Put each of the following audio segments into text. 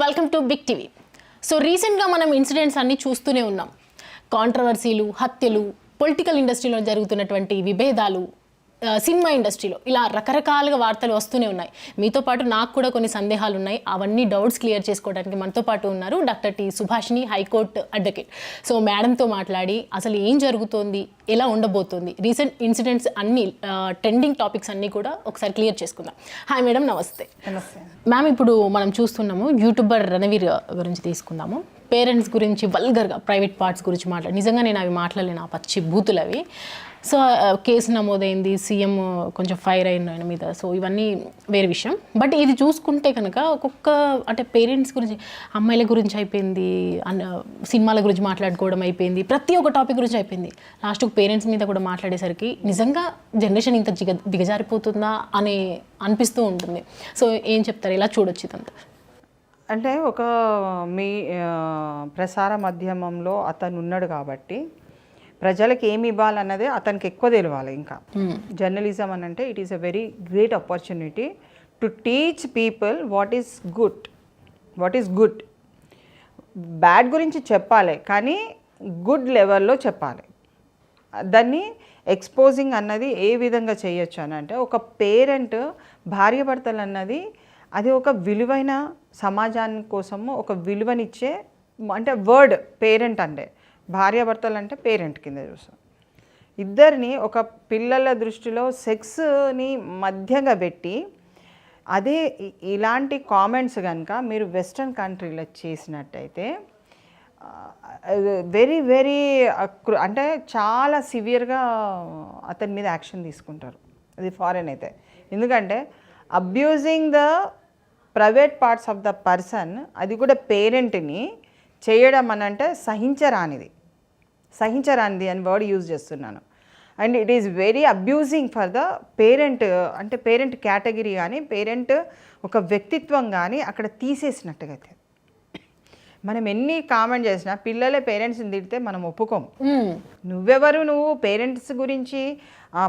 Welcome to Big TV. So రీసెంట్గా మనం incidents అన్నీ చూస్తూనే ఉన్నాం. కాంట్రవర్సీలు, హత్యలు, పొలిటికల్ ఇండస్ట్రీలో జరుగుతున్నటువంటి విభేదాలు, సినిమా ఇండస్ట్రీలో ఇలా రకరకాలుగా వార్తలు వస్తూనే ఉన్నాయి. మీతో పాటు నాకు కూడా కొన్ని సందేహాలు ఉన్నాయి. అవన్నీ డౌట్స్ క్లియర్ చేసుకోవడానికి మనతో పాటు ఉన్నారు doctor T Subhashini, high court advocate. So మేడంతో మాట్లాడి అసలు ఏం జరుగుతోంది, ఎలా ఉండబోతోంది, రీసెంట్ ఇన్సిడెంట్స్ అన్నీ, ట్రెండింగ్ టాపిక్స్ అన్నీ కూడా ఒకసారి క్లియర్ చేసుకుందాం. హాయ్ మేడం, నమస్తే. నమస్తే మ్యామ్, ఇప్పుడు మనం చూస్తున్నాము యూట్యూబర్ రణవీర్ గురించి తీసుకుందాము. పేరెంట్స్ గురించి వల్గర్గా ప్రైవేట్ పార్ట్స్ గురించి నిజంగా నేను అవి మాట్లాడలేను, ఆ పచ్చి బూతులు అవి. సో కేసు నమోదైంది, సీఎం కొంచెం ఫైర్ అయిన ఆయన మీద. సో ఇవన్నీ వేరే విషయం. బట్ ఇది చూసుకుంటే కనుక ఒక్కొక్క అంటే పేరెంట్స్ గురించి, అమ్మాయిల గురించి అయిపోయింది, సినిమాల గురించి మాట్లాడుకోవడం అయిపోయింది, ప్రతి ఒక్క టాపిక్ గురించి అయిపోయింది. లాస్ట్కి పేరెంట్స్ మీద కూడా మాట్లాడేసరికి నిజంగా జనరేషన్ ఇంత దిగజారిపోతుందా అని అనిపిస్తూ ఉంటుంది. సో ఏం చెప్తారు, ఎలా చూడొచ్చు ఇదంతా? అంటే ఒక మీ ప్రసార మాధ్యమంలో అతను ఉన్నాడు కాబట్టి ప్రజలకు ఏమి ఇవ్వాలన్నదే అతనికి ఎక్కువ తెలియాలి. ఇంకా జర్నలిజం అని అంటే it is a very great opportunity to teach people what is good. Bad గురించి చెప్పాలి, కానీ గుడ్ లెవెల్లో చెప్పాలి. దాన్ని ఎక్స్పోజింగ్ అన్నది ఏ విధంగా చేయొచ్చు అని అంటే, ఒక పేరెంట్ భార్యాభర్తలు అన్నది అది ఒక విలువైన సమాజాని కోసము ఒక విలువనిచ్చే అంటే వర్డ్ పేరెంట్ అంటే, భార్యాభర్తలు అంటే పేరెంట్ కింద చూస్తాం. ఇద్దరిని ఒక పిల్లల దృష్టిలో సెక్స్ని మధ్యగా పెట్టి అదే ఇలాంటి కామెంట్స్ కనుక మీరు వెస్ట్రన్ కంట్రీలో చేసినట్టయితే వెరీ వెరీ అంటే చాలా సివియర్గా అతని మీద యాక్షన్ తీసుకుంటారు. అది ఫారెన్ అయితే. ఎందుకంటే abusing the private parts of the person, అది కూడా పేరెంట్ని చేయడం అని అంటే సహించరానిది అని వర్డ్ యూజ్ చేస్తున్నాను. And it is very abusing for the parent, అంటే పేరెంట్ కేటగిరీ కానీ పేరెంట్ ఒక వ్యక్తిత్వం కానీ అక్కడ తీసేసినట్టుగా అయితే. మనం ఎన్ని కామెంట్ చేసినా పిల్లలే పేరెంట్స్ని తిడితే మనం ఒప్పుకోము. నువ్వు పేరెంట్స్ గురించి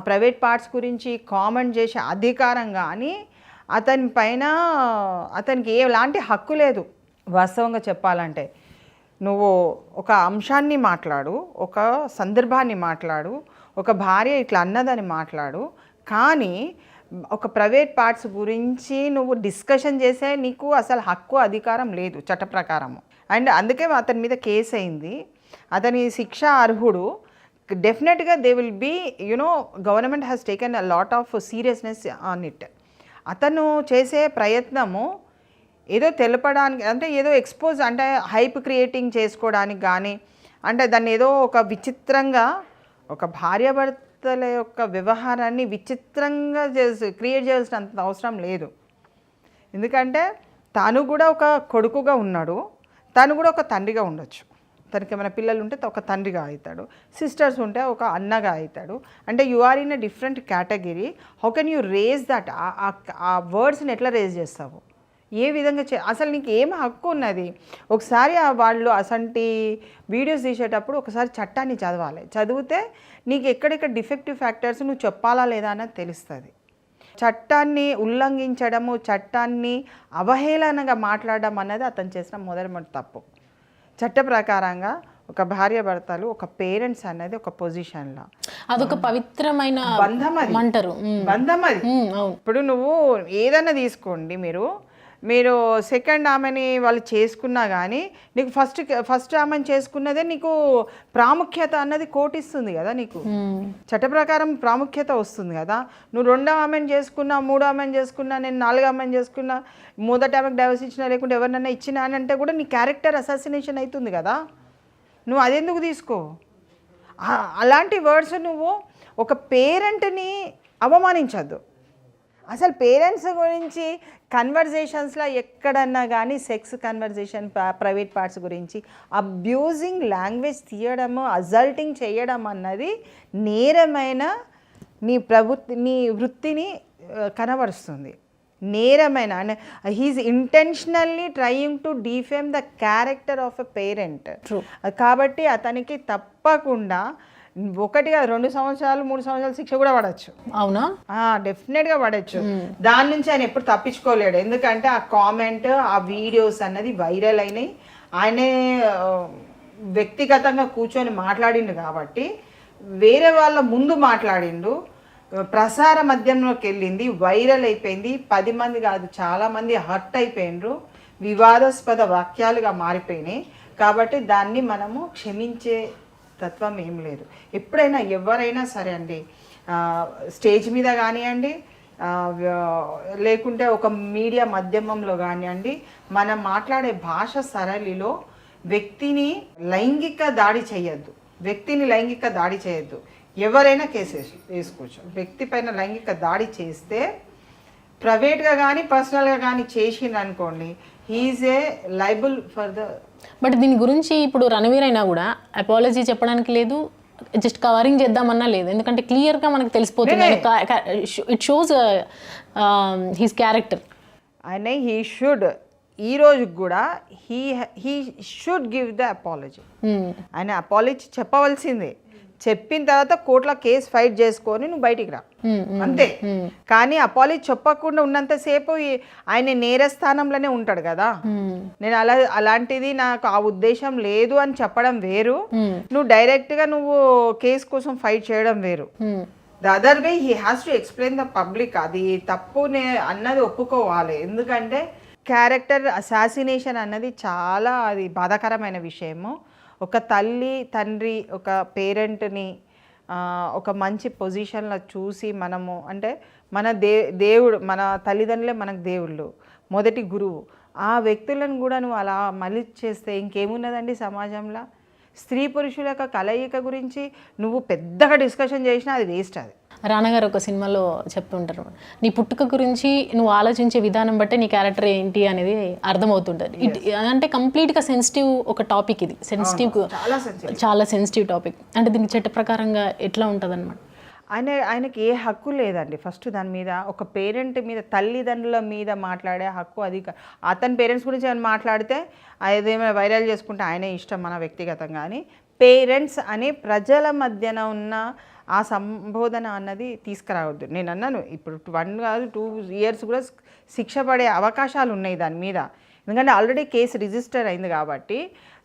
ప్రైవేట్ పార్ట్స్ గురించి కామెంట్ చేసే అధికారం కానీ అతని పైన అతనికి ఎలాంటి హక్కు లేదు. వాస్తవంగా చెప్పాలంటే నువ్వు ఒక అంశాన్ని మాట్లాడు, ఒక సందర్భాన్ని మాట్లాడు, ఒక భార్య ఇట్లా అన్నదని మాట్లాడు, కానీ ఒక ప్రైవేట్ పార్ట్స్ గురించి నువ్వు డిస్కషన్ చేసే నీకు అసలు హక్కు అధికారం లేదు చట్ట ప్రకారము. అండ్ అందుకే అతని మీద కేసు అయింది. అతని శిక్ష అర్హుడు. డెఫినెట్గా they will be government has taken a lot of seriousness on it. అతను చేసే ప్రయత్నము ఏదో తెలపడానికి అంటే ఏదో ఎక్స్పోజ్ అంటే హైప్ క్రియేటింగ్ చేసుకోవడానికి కానీ, అంటే దాన్ని ఏదో ఒక విచిత్రంగా ఒక భార్యాభర్తల యొక్క వ్యవహారాన్ని విచిత్రంగా క్రియేట్ చేయాల్సినంత అవసరం లేదు. ఎందుకంటే తాను కూడా ఒక కొడుకుగా ఉన్నాడు, తను కూడా ఒక తండ్రిగా ఉండొచ్చు. తనకి ఏమైనా పిల్లలు ఉంటే ఒక తండ్రిగా అవుతాడు, సిస్టర్స్ ఉంటే ఒక అన్నగా అవుతాడు. అంటే you are in a different category. How can you raise that? ఆ వర్డ్స్ని ఎట్లా రేజ్ చేస్తావు? ఏ విధంగా అసలు నీకు ఏం హక్కు ఉన్నది? ఒకసారి వాళ్ళు అసంటి వీడియోస్ తీసేటప్పుడు ఒకసారి చట్టాన్ని చదివితే నీకు ఎక్కడెక్కడ డిఫెక్టివ్ ఫ్యాక్టర్స్ నువ్వు చెప్పాలా లేదా అన్నది తెలుస్తుంది. చట్టాన్ని ఉల్లంఘించడము, చట్టాన్ని అవహేళనగా మాట్లాడడం అన్నది అతను చేసిన మొదటి తప్పు. చట్ట ప్రకారంగా ఒక భార్యాభర్తలు, ఒక పేరెంట్స్ అనేది ఒక పొజిషన్లో అదొక పవిత్రమైన బంధం అంటారు. బంధం అది. ఇప్పుడు నువ్వు ఏదైనా తీసుకోండి, మీరు సెకండ్ ఆమెని వాళ్ళు చేసుకున్నా కానీ నీకు ఫస్ట్ ఆమెను చేసుకున్నదే నీకు ప్రాముఖ్యత అన్నది కోటిస్తుంది కదా. నీకు చట్ట ప్రకారం ప్రాముఖ్యత వస్తుంది కదా. నువ్వు రెండో ఆమెను చేసుకున్నా, మూడో ఆమెను చేసుకున్నా, నేను నాలుగో ఆమెను చేసుకున్నా, మొదటి ఆమెకు డైవర్స్ ఇచ్చినా లేకుంటే ఎవరినైనా ఇచ్చినా అని అంటే కూడా నీ క్యారెక్టర్ అసాసినేషన్ అవుతుంది కదా. నువ్వు అదెందుకు తీసుకో? అలాంటి వర్డ్స్ నువ్వు ఒక పేరెంట్ని అవమానించద్దు. అసలు పేరెంట్స్ గురించి కన్వర్జేషన్స్లో ఎక్కడన్నా కానీ సెక్స్ కన్వర్జేషన్, ప్రైవేట్ పార్ట్స్ గురించి అబ్యూజింగ్ లాంగ్వేజ్ తీయడము, అజల్టింగ్ చేయడం అన్నది నేరమైన నీ వృత్తిని కనబరుస్తుంది. నేరమైన and he's intentionally trying to defame the character of a parent. కాబట్టి అతనికి తప్పకుండా ఒకటి కాదు 2 సంవత్సరాలు 3 సంవత్సరాలు శిక్ష కూడా పడవచ్చు. అవునా? డెఫినెట్గా పడవచ్చు. దాని నుంచి ఆయన ఎప్పుడు తప్పించుకోలేడు. ఎందుకంటే ఆ కామెంట్, ఆ వీడియోస్ అన్నది వైరల్ అయినాయి. ఆయనే వ్యక్తిగతంగా కూర్చొని మాట్లాడిండు కాబట్టి వేరే వాళ్ళ ముందు మాట్లాడిండు, ప్రసార మాధ్యమంలోకి వెళ్ళింది, వైరల్ అయిపోయింది. 10 మంది కాదు చాలామంది హర్ట్ అయిపోయినరు, వివాదాస్పద వాక్యాలుగా మారిపోయినాయి. కాబట్టి దాన్ని మనము క్షమించే తత్వం ఏం లేదు. ఎప్పుడైనా ఎవరైనా సరే అండి, స్టేజ్ మీద కానివ్వండి, లేకుంటే ఒక మీడియా మాధ్యమంలో కానివ్వండి, మనం మాట్లాడే భాష సరళిలో వ్యక్తిని లైంగిక దాడి చేయొద్దు. ఎవరైనా కేసు వేసుకోవచ్చు. వ్యక్తి పైన లైంగిక దాడి చేస్తే ప్రైవేట్గా కానీ పర్సనల్గా కానీ చేసిండు అనుకోండి, he's a liable for the. But దీని గురించి ఇప్పుడు రణవీర్ అయినా కూడా అపాలజీ చెప్పడానికి లేదు, జస్ట్ కవరింగ్ చేద్దామన్నా లేదు. ఎందుకంటే క్లియర్గా మనకు తెలిసిపోతుంది, ఇట్ షోస్ హిస్ క్యారెక్టర్. ఆయన ఈ రోజు కూడా he should give the apology. ఆయన అపాలజీ చెప్పవలసిందే. చెప్పిన తర్వాత కోర్టులో కేసు ఫైట్ చేసుకొని నువ్వు బయటికి రా, అంతే. కానీ అపాలజీ చెప్పకుండా ఉన్నంతసేపు ఆయన నేరస్థానంలోనే ఉంటాడు కదా. నేను అలాంటిది నాకు ఆ ఉద్దేశం లేదు అని చెప్పడం వేరు, నువ్వు డైరెక్ట్గా నువ్వు కేసు కోసం ఫైట్ చేయడం వేరు. The other way he has to explain the public. అది తప్పు అన్నది ఒప్పుకోవాలి. ఎందుకంటే క్యారెక్టర్ అసాసినేషన్ అన్నది చాలా అది బాధాకరమైన విషయము. ఒక తల్లి తండ్రి ఒక పేరెంట్ని ఒక మంచి పొజిషన్లో చూసి మనము అంటే మన దేవుడు మన తల్లిదండ్రులే మనకు దేవుళ్ళు, మొదటి గురువు. ఆ వ్యక్తులను కూడా నువ్వు అలా మళ్ళీ చేస్తే ఇంకేమున్నదండి సమాజంలో. స్త్రీ పురుషుల యొక్క కలయిక గురించి నువ్వు పెద్దగా డిస్కషన్ చేసినా అది వేస్ట్. అది రానగారు ఒక సినిమాలో చెప్తుంటారు, నీ పుట్టుక గురించి నువ్వు ఆలోచించే విధానం బట్టే నీ క్యారెక్టర్ ఏంటి అనేది అర్థమవుతుంటుంది. అంటే కంప్లీట్గా సెన్సిటివ్ ఒక టాపిక్ ఇది, చాలా సెన్సిటివ్ టాపిక్. అంటే దీనికి చట్ట ప్రకారంగా ఎట్లా ఉంటుంది అన్నమాట. ఆయనకి ఏ హక్కు లేదండి. ఫస్ట్ దాని మీద ఒక పేరెంట్ మీద తల్లిదండ్రుల మీద మాట్లాడే హక్కు అది. అతని పేరెంట్స్ గురించి ఏమైనా మాట్లాడితే అదేమైనా వైరల్ చేసుకుంటే ఆయనే ఇష్టం మన వ్యక్తిగతంగా. కానీ పేరెంట్స్ అనే ప్రజల మధ్యన ఉన్న ఆ సంబోధన అన్నది తీసుకురావద్దు. నేను అన్నాను ఇప్పుడు 1 కాదు 2 years కూడా శిక్ష పడే అవకాశాలు ఉన్నాయి దాని మీద. ఎందుకంటే ఆల్రెడీ కేసు రిజిస్టర్ అయింది కాబట్టి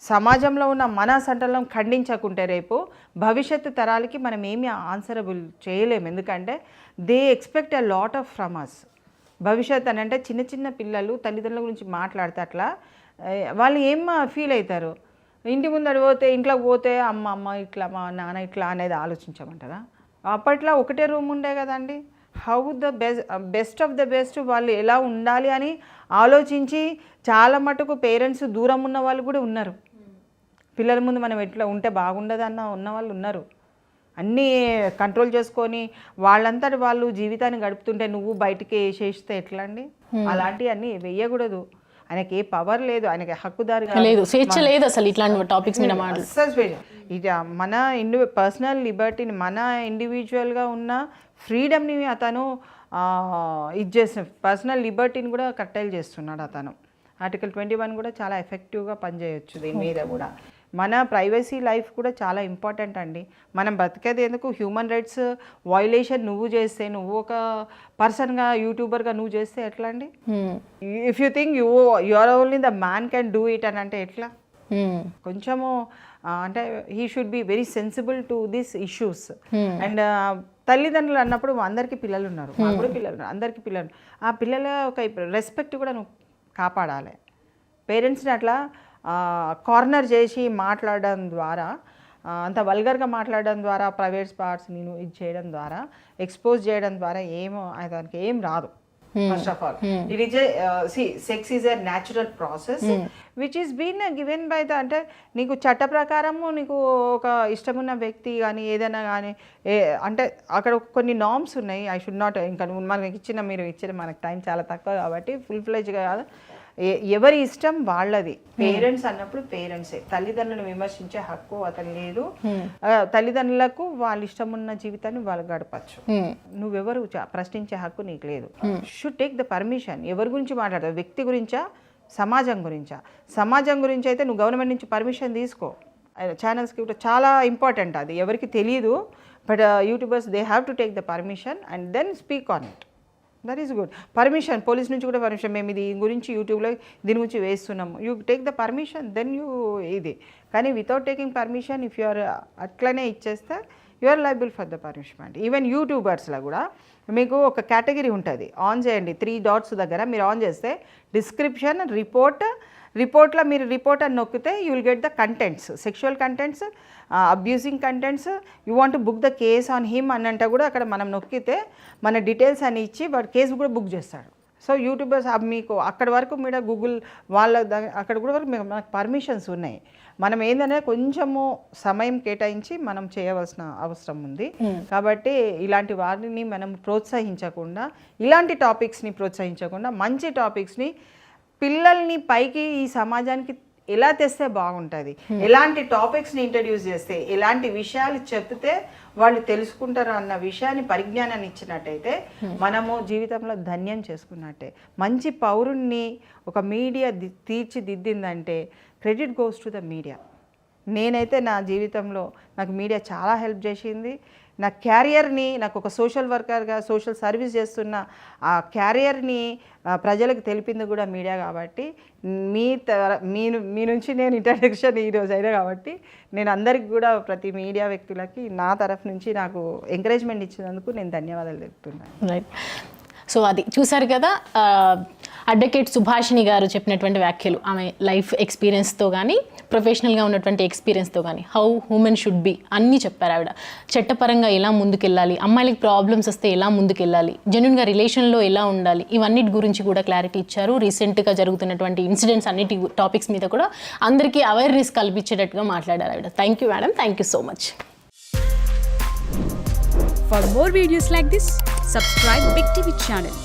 సమాజంలో ఉన్న మన సంటలను ఖండించకుంటే రేపు భవిష్యత్తు తరాలకి మనం ఏమీ ఆన్సరబుల్ చేయలేము. ఎందుకంటే they expect a lot of from us. భవిష్యత్ అని అంటే చిన్న చిన్న పిల్లలు తల్లిదండ్రుల గురించి మాట్లాడితే అట్లా వాళ్ళు ఏం ఫీల్ అవుతారు. ఇంటి ముందర పోతే ఇంట్లోకి పోతే అమ్మ ఇట్లా మా నాన్న ఇట్లా అనేది ఆలోచించమంటారా? అప్పట్లో ఒకటే రూమ్ ఉండే కదండి. How the best of the best వాళ్ళు ఎలా ఉండాలి అని ఆలోచించి చాలా మటుకు పేరెంట్స్ దూరం ఉన్న వాళ్ళు కూడా ఉన్నారు. పిల్లల ముందు మనం ఎట్లా ఉంటే బాగుండదు ఉన్న వాళ్ళు ఉన్నారు. అన్నీ కంట్రోల్ చేసుకొని వాళ్ళంతటి వాళ్ళు జీవితాన్ని గడుపుతుంటే నువ్వు బయటికి వేసేస్తే ఎట్లా అండి? అలాంటివన్నీ వేయకూడదు. ఆయనకి ఏ పవర్ లేదు, ఆయనకి హక్కుదారి లేదు, స్వేచ్ఛ లేదు అసలు ఇట్లాంటి టాపిక్స్ మీద ఇది మన పర్సనల్ లిబర్టీని మన ఇండివిజువల్గా ఉన్న ఫ్రీడమ్ని అతను ఇది చేసిన పర్సనల్ లిబర్టీని కూడా కట్టెలు చేస్తున్నాడు అతను. ఆర్టికల్ 21 కూడా చాలా ఎఫెక్టివ్గా పనిచేయచ్చు దీని మీద కూడా. మన ప్రైవసీ లైఫ్ కూడా చాలా ఇంపార్టెంట్ అండి. మనం బతికేది ఎందుకు? హ్యూమన్ రైట్స్ వయలేషన్ నువ్వు చేస్తే, నువ్వు ఒక పర్సన్గా యూట్యూబర్గా నువ్వు చేస్తే ఎట్లా అండి? If you think you are only the man can do it అని అంటే ఎట్లా? కొంచెము అంటే he should be very sensible to this issues. And తల్లిదండ్రులు అన్నప్పుడు అందరికీ పిల్లలు ఉన్నారు, మాకు కూడా పిల్లలు ఉన్నారు, అందరికీ పిల్లలు. ఆ పిల్లల ఒక రెస్పెక్ట్ కూడా నువ్వు కాపాడాలి. పేరెంట్స్ని అట్లా కార్నర్ చేసి మాట్లాడడం ద్వారా, అంత వల్గర్గా మాట్లాడడం ద్వారా, ప్రైవేట్ పార్ట్స్ నేను ఇది చేయడం ద్వారా, ఎక్స్పోజ్ చేయడం ద్వారా దానికి ఏం రాదు. First of all it is sex is a natural process which is been given by the. అంటే నీకు చట్ట ప్రకారము నీకు ఒక ఇష్టమున్న వ్యక్తి కానీ ఏదైనా కానీ అంటే అక్కడ కొన్ని నార్మ్స్ ఉన్నాయి. ఐ షుడ్ నాట్, ఇంకా మనకి మీరు ఇచ్చిన మనకు టైం చాలా తక్కువ కాబట్టి ఫుల్ ఫ్లెడ్జ్గా కాదు, ఎవరి ఇష్టం వాళ్ళది. పేరెంట్స్ అన్నప్పుడు పేరెంట్సే. తల్లిదండ్రులను విమర్శించే హక్కు అతను లేదు. తల్లిదండ్రులకు వాళ్ళ ఇష్టం ఉన్న జీవితాన్ని వాళ్ళు గడపచ్చు. నువ్వెవరు ప్రశ్నించే హక్కు నీకు లేదు. Should take the permission. ఎవరి గురించి మాట్లాడతావు? వ్యక్తి గురించా, సమాజం గురించా? సమాజం గురించి అయితే నువ్వు గవర్నమెంట్ నుంచి పర్మిషన్ తీసుకో. ఛానల్స్కి కూడా చాలా ఇంపార్టెంట్ అది, ఎవరికి తెలియదు. But YouTubers they have to take the permission and then speak on it. That is good. Permission, police నుంచి కూడా పర్మిషన్, మేము ఇది గురించి యూట్యూబ్లో దీని గురించి వేస్తున్నాము, you take the permission then you ఇది. కానీ without taking permission if you are అట్లనే ఇచ్చేస్తే you are liable for the punishment. Even యూట్యూబర్స్లో కూడా మీకు ఒక కేటగిరీ ఉంటుంది, ఆన్ చేయండి 3 డాట్స్ దగ్గర మీరు ఆన్ చేస్తే డిస్క్రిప్షన్, రిపోర్ట్లో మీరు రిపోర్ట్ అని నొక్కితే you will get the contents, sexual contents, abusing contents, you want book the case on him అని అంటే కూడా అక్కడ మనం నొక్కితే మన డీటెయిల్స్ అని ఇచ్చి వాడు కేసు కూడా బుక్ చేస్తాడు. సో యూట్యూబర్స్ మీకు అక్కడి వరకు మీరు గూగుల్ వాళ్ళ అక్కడ కూడా వరకు మనకు పర్మిషన్స్ ఉన్నాయి. మనం ఏంటంటే కొంచెము సమయం కేటాయించి మనం చేయవలసిన అవసరం ఉంది. కాబట్టి ఇలాంటి వారిని మనం ప్రోత్సహించకుండా, ఇలాంటి టాపిక్స్ని ప్రోత్సహించకుండా మంచి టాపిక్స్ని, పిల్లల్ని పైకి ఈ సమాజానికి ఎలా తెస్తే బాగుంటుంది, ఎలాంటి టాపిక్స్ని ఇంట్రడ్యూస్ చేస్తే, ఎలాంటి విషయాలు చెప్తే వాళ్ళు తెలుసుకుంటారు అన్న విషయాన్ని, పరిజ్ఞానాన్ని ఇచ్చినట్టయితే మనము జీవితంలో ధన్యం చేసుకున్నట్టే. మంచి పౌరుణ్ణి ఒక మీడియా తీర్చిదిద్దిందంటే credit goes to the media. నేనైతే నా జీవితంలో నాకు మీడియా చాలా హెల్ప్ చేసింది. నా క్యారియర్ని, నాకు ఒక సోషల్ వర్కర్గా సోషల్ సర్వీస్ చేస్తున్న ఆ క్యారియర్ని ప్రజలకు తెలిపింది కూడా మీడియా. కాబట్టి మీ నుంచి నేను ఇంట్రడక్షన్ ఈరోజు అయినా కాబట్టి నేను అందరికి కూడా, ప్రతి మీడియా వ్యక్తులకి నా తరఫు నుంచి నాకు ఎంకరేజ్మెంట్ ఇచ్చినందుకు నేను ధన్యవాదాలు చెప్తున్నాను. రైట్. సో అది చూసారు కదా, అడ్వకేట్ సుభాషిణి గారు చెప్పినటువంటి వ్యాఖ్యలు, ఆమె లైఫ్ ఎక్స్పీరియన్స్తో కానీ ప్రొఫెషనల్గా ఉన్నటువంటి ఎక్స్పీరియన్స్తో కానీ హౌ హ్యూమన్ షుడ్ బి అన్నీ చెప్పారు ఆవిడ. చట్టపరంగా ఎలా ముందుకెళ్ళాలి, అమ్మాయిలకి ప్రాబ్లమ్స్ వస్తే ఎలా ముందుకెళ్ళాలి, జెన్యున్గా రిలేషన్లో ఎలా ఉండాలి, ఇవన్నిటి గురించి కూడా క్లారిటీ ఇచ్చారు. రీసెంట్గా జరుగుతున్నటువంటి ఇన్సిడెంట్స్ అన్నిటి టాపిక్స్ మీద కూడా అందరికీ అవేర్నెస్ కల్పించేటట్టుగా మాట్లాడారు ఆవిడ. Thank you madam, thank you so much. For more videos like this, subscribe Big TV channel.